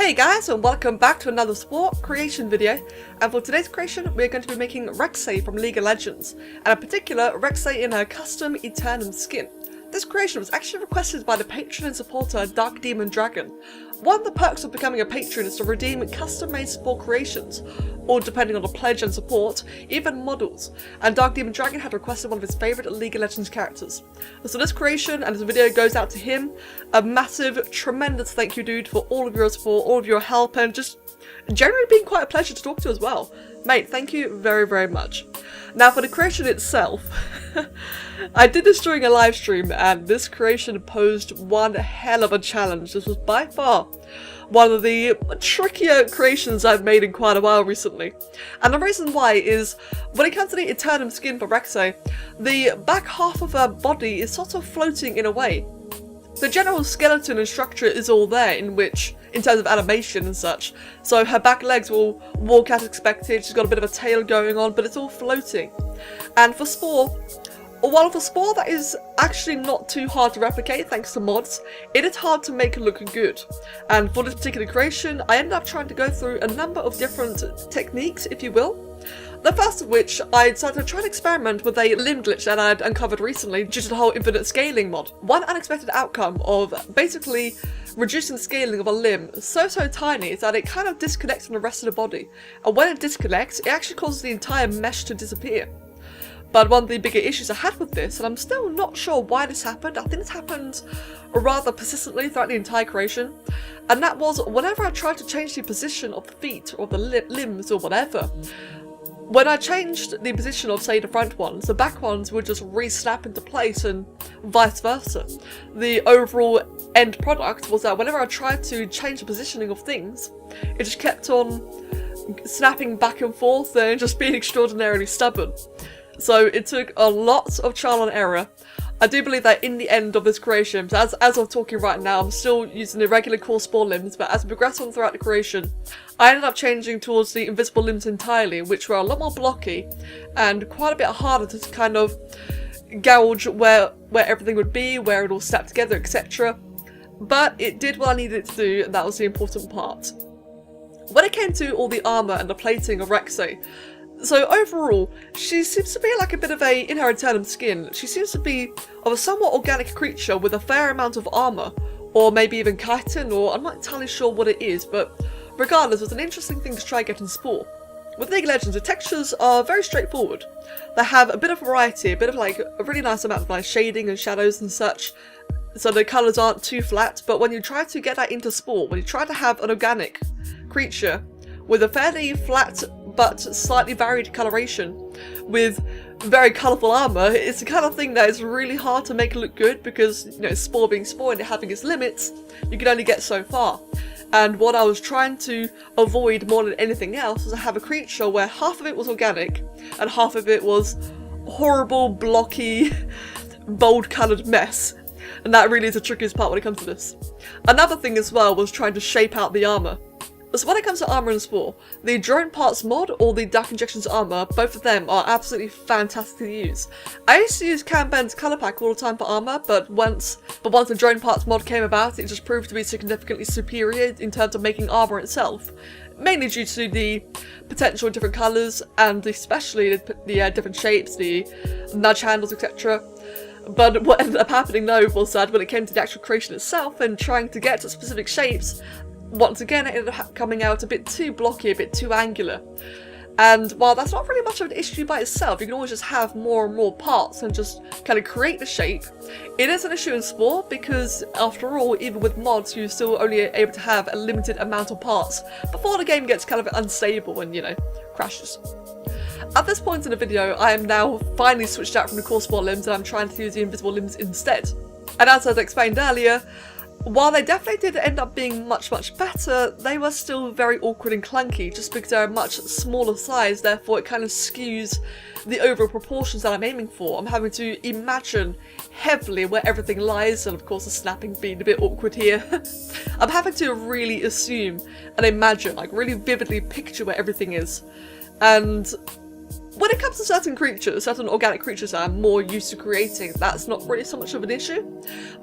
Hey guys, and welcome back to another Spore creation video, and for today's creation we're going to be making Rek'sai from League of Legends, and in particular Rek'sai in her custom Eternum skin. This creation was actually requested by the patron and supporter DarkDemonDraGone. One of the perks of becoming a patron is to redeem custom-made Spore creations, or depending on the pledge and support, even models, and DarkDemonDraGone had requested one of his favourite League of Legends characters. So this creation and this video goes out to him. A massive, tremendous thank you, dude, for all of your support, all of your help, and just generally being quite a pleasure to talk to as well. Mate, thank you very, very much. Now for the creation itself, I did this during a live stream and this creation posed one hell of a challenge. This was by far one of the trickier creations I've made in quite a while recently. And the reason why is, when it comes to the Eternum skin for Rek'sai, the back half of her body is sort of floating in a way. The general skeleton and structure is all there in terms of animation and such, so her back legs will walk as expected, she's got a bit of a tail going on, but it's all floating. And for Spore, while for Spore that is actually not too hard to replicate thanks to mods, it is hard to make it look good. And for this particular creation, I ended up trying to go through a number of different techniques, if you will. The first of which, I decided to try and experiment with a limb glitch that I had uncovered recently due to the whole infinite scaling mod. One unexpected outcome of basically reducing the scaling of a limb so tiny is that it kind of disconnects from the rest of the body, and when it disconnects, it actually causes the entire mesh to disappear. But one of the bigger issues I had with this, and I'm still not sure why this happened, I think this happened rather persistently throughout the entire creation, and that was whenever I tried to change the position of the feet or the limbs or whatever, when I changed the position of, say, the front ones, the back ones would just re-snap into place and vice versa. The overall end product was that whenever I tried to change the positioning of things, it just kept on snapping back and forth and just being extraordinarily stubborn. So it took a lot of trial and error. I do believe that in the end of this creation, so as I'm talking right now, I'm still using the regular core Spore limbs, but as I progressed on throughout the creation, I ended up changing towards the invisible limbs entirely, which were a lot more blocky and quite a bit harder to kind of gouge where everything would be, where it all snapped together, etc. But it did what I needed it to do, and that was the important part. When it came to all the armour and the plating of Rek'sai, so overall, she seems to be like a bit of a, in her Eternum skin, she seems to be of a somewhat organic creature with a fair amount of armour, or maybe even chitin, or I'm not entirely sure what it is, but regardless, it was an interesting thing to try and get in Spore. With League of Legends, the textures are very straightforward. They have a bit of variety, a bit of like a really nice amount of like shading and shadows and such, so the colours aren't too flat, but when you try to get that into Spore, when you try to have an organic creature with a fairly flat but slightly varied coloration, with very colourful armour, it's the kind of thing that is really hard to make it look good because, you know, Spore being Spore and it having its limits, you can only get so far. And what I was trying to avoid more than anything else was to have a creature where half of it was organic and half of it was horrible, blocky, bold coloured mess. And that really is the trickiest part when it comes to this. Another thing as well was trying to shape out the armour. So when it comes to armour and Spore, the Drone Parts mod or the Dark Injections armour, both of them are absolutely fantastic to use. I used to use Kanban's colour pack all the time for armour, but once the Drone Parts mod came about, it just proved to be significantly superior in terms of making armour itself. Mainly due to the potential different colours and especially the different shapes, the nudge handles, etc. But what ended up happening though was that when it came to the actual creation itself and trying to get to specific shapes, once again, it ended up coming out a bit too blocky, a bit too angular. And while that's not really much of an issue by itself, you can always just have more and more parts and just kind of create the shape. It is an issue in Spore because, after all, even with mods, you're still only able to have a limited amount of parts before the game gets kind of unstable and, you know, crashes. At this point in the video, I am now finally switched out from the core Spore limbs and I'm trying to use the invisible limbs instead. And as I explained earlier, while they definitely did end up being much better, they were still very awkward and clunky just because they're a much smaller size, therefore it kind of skews the overall proportions that I'm aiming for. I'm having to imagine heavily where everything lies, and of course the snapping being a bit awkward here. I'm having to really assume and imagine, like really vividly picture where everything is. And when it comes to certain creatures, certain organic creatures that I'm more used to creating, that's not really so much of an issue.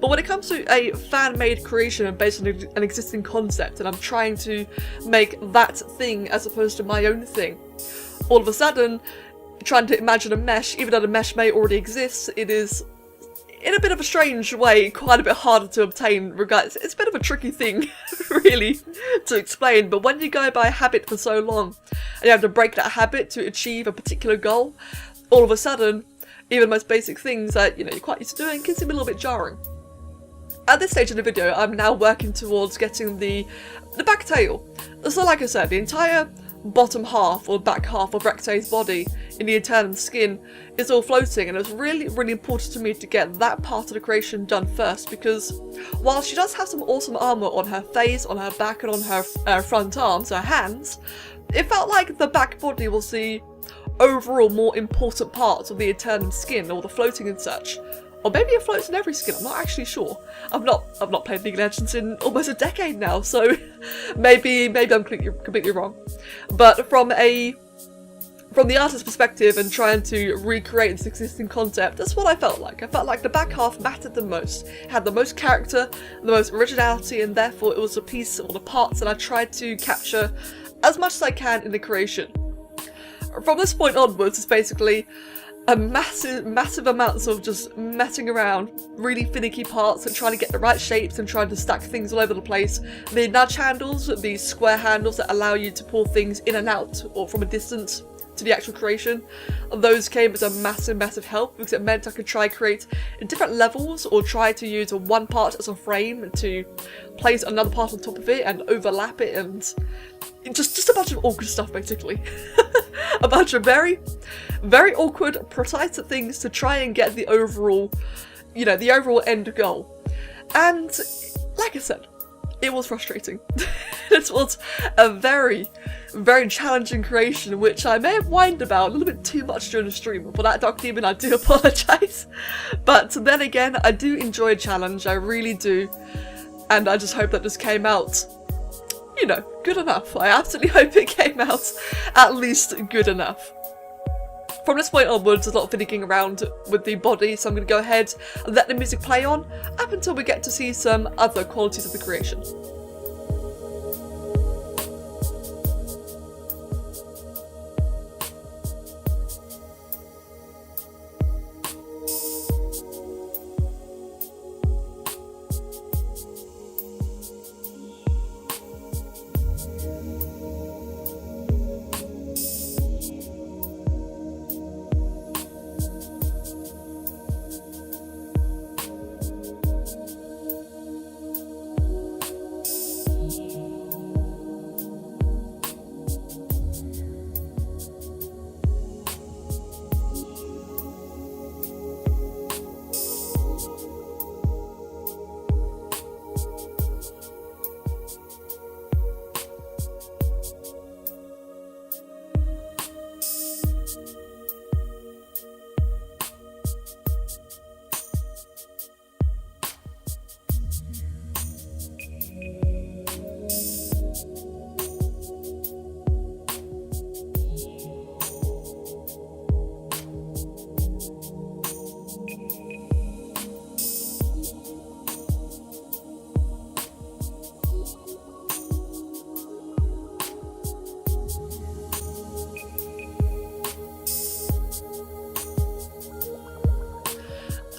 But when it comes to a fan-made creation based on an existing concept, and I'm trying to make that thing as opposed to my own thing, all of a sudden, trying to imagine a mesh, even though the mesh may already exist, it is, in a bit of a strange way, quite a bit harder to obtain. Regardless, it's a bit of a tricky thing, really, to explain. But when you go by habit for so long, and you have to break that habit to achieve a particular goal, all of a sudden, even the most basic things that you're quite used to doing can seem a little bit jarring. At this stage in the video, I'm now working towards getting the back tail. So, like I said, the entire bottom half or back half of Rek'sai's body in the Eternum skin is all floating, and it's really, really important to me to get that part of the creation done first, because while she does have some awesome armour on her face, on her back, and on her front arms, her hands, it felt like the back body was the overall more important part of the Eternum skin, or the floating and such. Or maybe it floats in every skin, I'm not actually sure. I've not played League of Legends in almost a decade now, so maybe I'm completely wrong. But from the artist's perspective and trying to recreate this existing concept, that's what I felt like. I felt like the back half mattered the most, had the most character, the most originality, and therefore it was the piece or the parts that I tried to capture as much as I can in the creation. From this point onwards, it's basically a massive amounts of just messing around, really finicky parts and trying to get the right shapes and trying to stack things all over the place. The nudge handles, the square handles that allow you to pull things in and out or from a distance to the actual creation, those came as a massive help, because it meant I could try create different levels or try to use one part as a frame to place another part on top of it and overlap it, and just a bunch of awkward stuff basically. A bunch of very awkward, precise things to try and get the overall, the overall end goal. And like I said, it was frustrating. It was a very challenging creation, which I may have whined about a little bit too much during the stream. For that, Dark Demon, I do apologise. But then again, I do enjoy a challenge, I really do. And I just hope that this came out, good enough. I absolutely hope it came out at least good enough. From this point onwards, there's a lot of fiddling around with the body, so I'm going to go ahead and let the music play on up until we get to see some other qualities of the creation.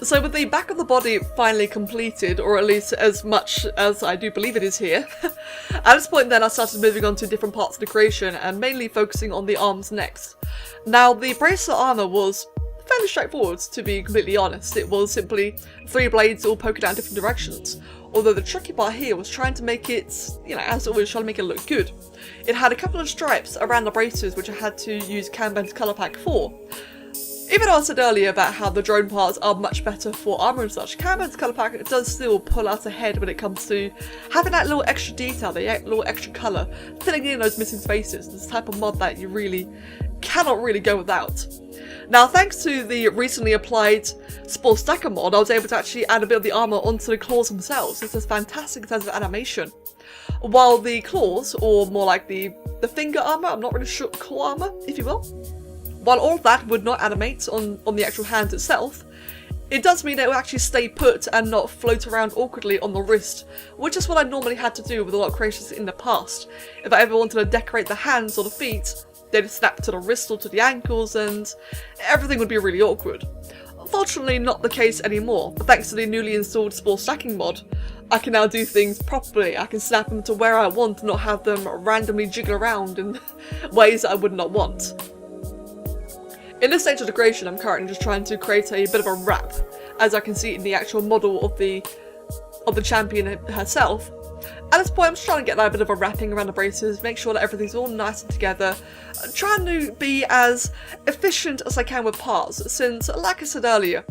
So with the back of the body finally completed, or at least as much as I do believe it is here, at this point then I started moving on to different parts of the creation and mainly focusing on the arms next. Now the bracelet armour was fairly straightforward, to be completely honest. It was simply 3 blades all poking out in different directions. Although the tricky part here was trying to make it, as always, trying to make it look good. It had a couple of stripes around the braces which I had to use Kanban's colour pack for. Even though I said earlier about how the drone parts are much better for armour and such, Kanban's colour pack does still pull out ahead when it comes to having that little extra detail, that little extra colour, filling in those missing spaces. This type of mod that you really cannot really go without. Now, thanks to the recently applied Spore Stacker mod, I was able to actually add a bit of the armour onto the claws themselves. This is fantastic in terms of animation. While the claws, or more like the finger armour, I'm not really sure, claw armour, if you will, while all of that would not animate on the actual hand itself, it does mean it will actually stay put and not float around awkwardly on the wrist, which is what I normally had to do with a lot of creations in the past. If I ever wanted to decorate the hands or the feet, they'd snap to the wrist or to the ankles and everything would be really awkward. Unfortunately, not the case anymore. Thanks to the newly installed Spore stacking mod, I can now do things properly. I can snap them to where I want and not have them randomly jiggle around in ways that I would not want. In this stage of the creation, I'm currently just trying to create a bit of a wrap, as I can see in the actual model of the champion herself. At this point, I'm just trying to get that bit of a wrapping around the braces, make sure that everything's all nice and together, trying to be as efficient as I can with parts, since, like I said earlier,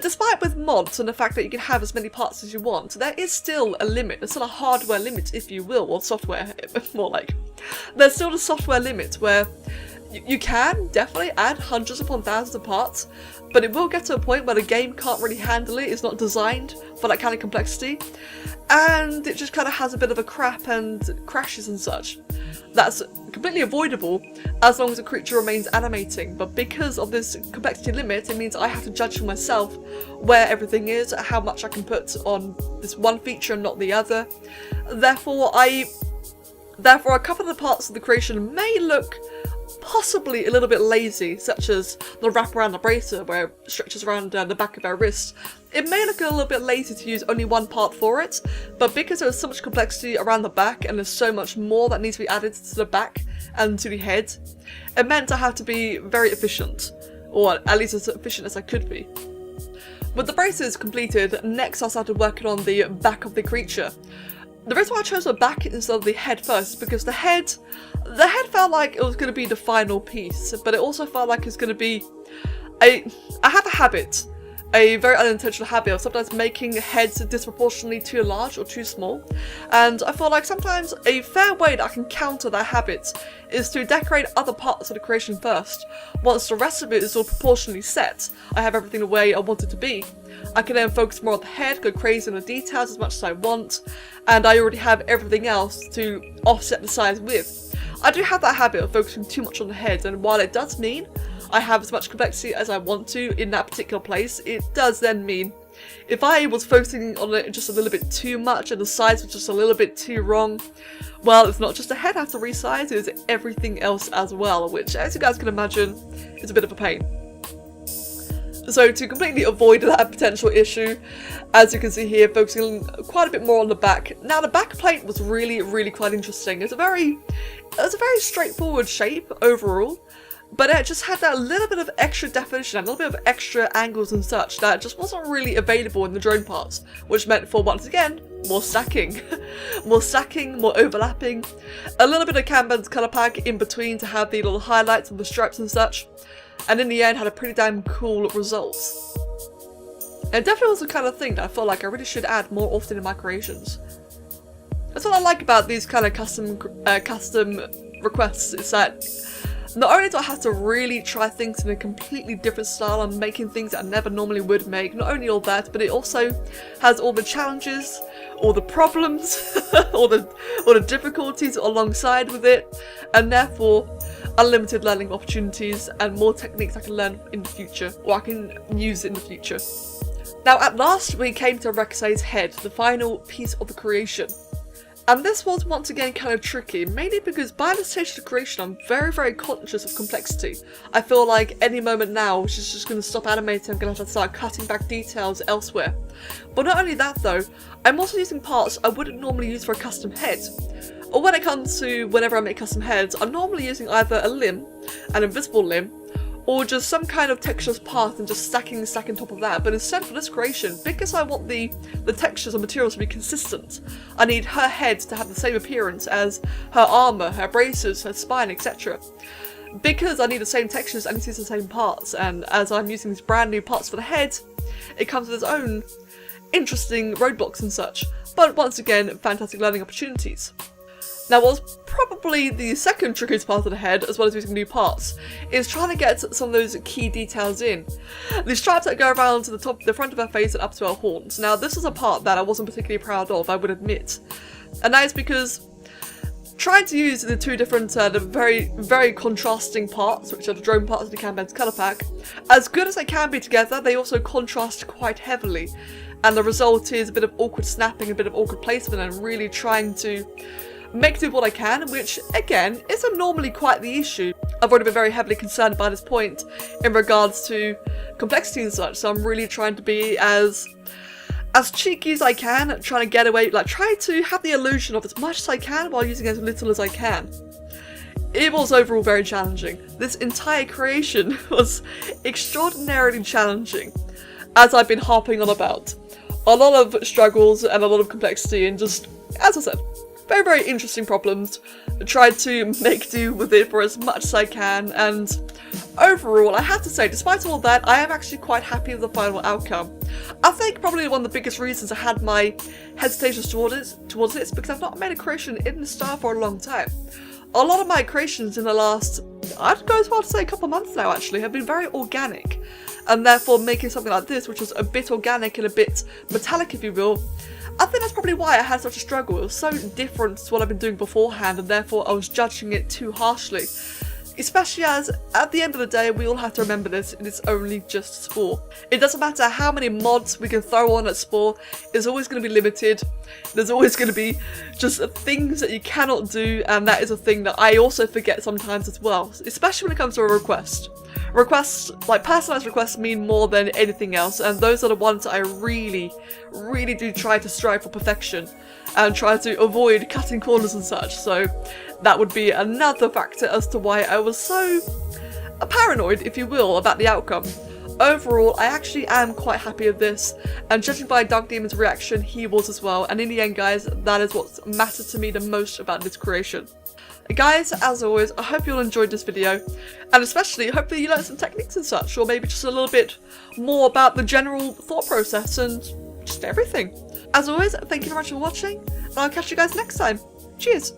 despite with mods and the fact that you can have as many parts as you want, there is still a limit. There's still a hardware limit, if you will, or software, more like. There's still a software limit where you can definitely add hundreds upon thousands of parts, but it will get to a point where the game can't really handle it. It's not designed for that kind of complexity, and it just kind of has a bit of a crap and crashes and such. That's completely avoidable as long as the creature remains animating, but because of this complexity limit, it means I have to judge for myself where everything is, how much I can put on this one feature and not the other. Therefore, a couple of the parts of the creation may look possibly a little bit lazy, such as the wrap around the bracer where it stretches around the back of our wrist. It may look a little bit lazy to use only one part for it, but because there's so much complexity around the back and there's so much more that needs to be added to the back and to the head, it meant I had to be very efficient, or at least as efficient as I could be. With the braces completed, next I started working on the back of the creature. The reason why I chose the back instead of the head first is because the head felt like it was going to be the final piece, but it also felt like it's going to be I have a habit, a very unintentional habit of sometimes making heads disproportionately too large or too small, and I feel like sometimes a fair way that I can counter that habit is to decorate other parts of the creation first. Once the rest of it is all proportionally set, I have everything the way I want it to be, I can then focus more on the head, go crazy on the details as much as I want, and I already have everything else to offset the size with. I do have that habit of focusing too much on the head, and while it does mean I have as much complexity as I want to in that particular place, it does then mean if I was focusing on it just a little bit too much and the size was just a little bit too wrong, well, it's not just the head I have to resize, it's everything else as well, which, as you guys can imagine, is a bit of a pain. So to completely avoid that potential issue, as you can see here, focusing quite a bit more on the back. Now the back plate was really quite interesting. It was a very straightforward shape overall, but it just had that little bit of extra definition, a little bit of extra angles and such that just wasn't really available in the drone parts, which meant for, once again, more stacking. More stacking, more overlapping, a little bit of Kanban's colour pack in between to have the little highlights and the stripes and such. And in the end had a pretty damn cool result. And it definitely was the kind of thing that I felt like I really should add more often in my creations. That's what I like about these kind of custom requests, is that not only do I have to really try things in a completely different style and making things that I never normally would make, not only all that, but it also has all the challenges, all the problems, all the difficulties alongside with it, and therefore unlimited learning opportunities and more techniques I can learn in the future, or I can use in the future. Now at last we came to Rek'sai's head, the final piece of the creation. And this was once again kind of tricky, mainly because by this stage of the creation I'm very conscious of complexity. I feel like any moment now she's just going to stop animating, I'm going to have to start cutting back details elsewhere. But not only that though, I'm also using parts I wouldn't normally use for a custom head. Or when it comes to whenever I make custom heads, I'm normally using either a limb, an invisible limb, or just some kind of textureless part and just stacking on top of that. But instead for this creation, because I want the textures and materials to be consistent, I need her head to have the same appearance as her armour, her braces, her spine, etc. Because I need the same textures, I need to use the same parts, and as I'm using these brand new parts for the head, it comes with its own interesting roadblocks and such. But once again, fantastic learning opportunities. Now what's probably the second trickiest part of the head, as well as using new parts, is trying to get some of those key details in. The stripes that go around to the front of her face and up to her horns. Now this is a part that I wasn't particularly proud of, I would admit. And that is because trying to use the two different, the very contrasting parts, which are the drone parts of the Kanban's colour pack, as good as they can be together, they also contrast quite heavily. And the result is a bit of awkward snapping, a bit of awkward placement, and really trying to make do what I can, which, again, isn't normally quite the issue. I've already been very heavily concerned by this point in regards to complexity and such, so I'm really trying to be as cheeky as I can, trying to get away, like, try to have the illusion of as much as I can while using as little as I can. It was overall very challenging. This entire creation was extraordinarily challenging, as I've been harping on about. A lot of struggles and a lot of complexity, and just, as I said, very interesting problems. I tried to make do with it for as much as I can, and overall, I have to say, despite all that, I am actually quite happy with the final outcome. I think probably one of the biggest reasons I had my hesitations towards it is because I've not made a creation in this style for a long time. A lot of my creations in the last, I'd go as far to say a couple of months now actually, have been very organic. And therefore making something like this, which was a bit organic and a bit metallic, if you will, I think that's probably why I had such a struggle. It was so different to what I've been doing beforehand, and therefore I was judging it too harshly. Especially as, at the end of the day, we all have to remember this, and it's only just Spore. It doesn't matter how many mods we can throw on at Spore, it's always going to be limited. There's always going to be just things that you cannot do, and that is a thing that I also forget sometimes as well, especially when it comes to a request. Requests, like personalised requests, mean more than anything else, and those are the ones that I really do try to strive for perfection and try to avoid cutting corners and such, so that would be another factor as to why I was so paranoid, if you will, about the outcome. Overall, I actually am quite happy with this, and judging by DarkDemon's reaction, he was as well, and in the end, guys, that is what mattered to me the most about this creation. Guys, as always, I hope you all enjoyed this video, and especially hopefully you learned some techniques and such, or maybe just a little bit more about the general thought process and just everything. As always, thank you very much for watching, and I'll catch you guys next time. Cheers!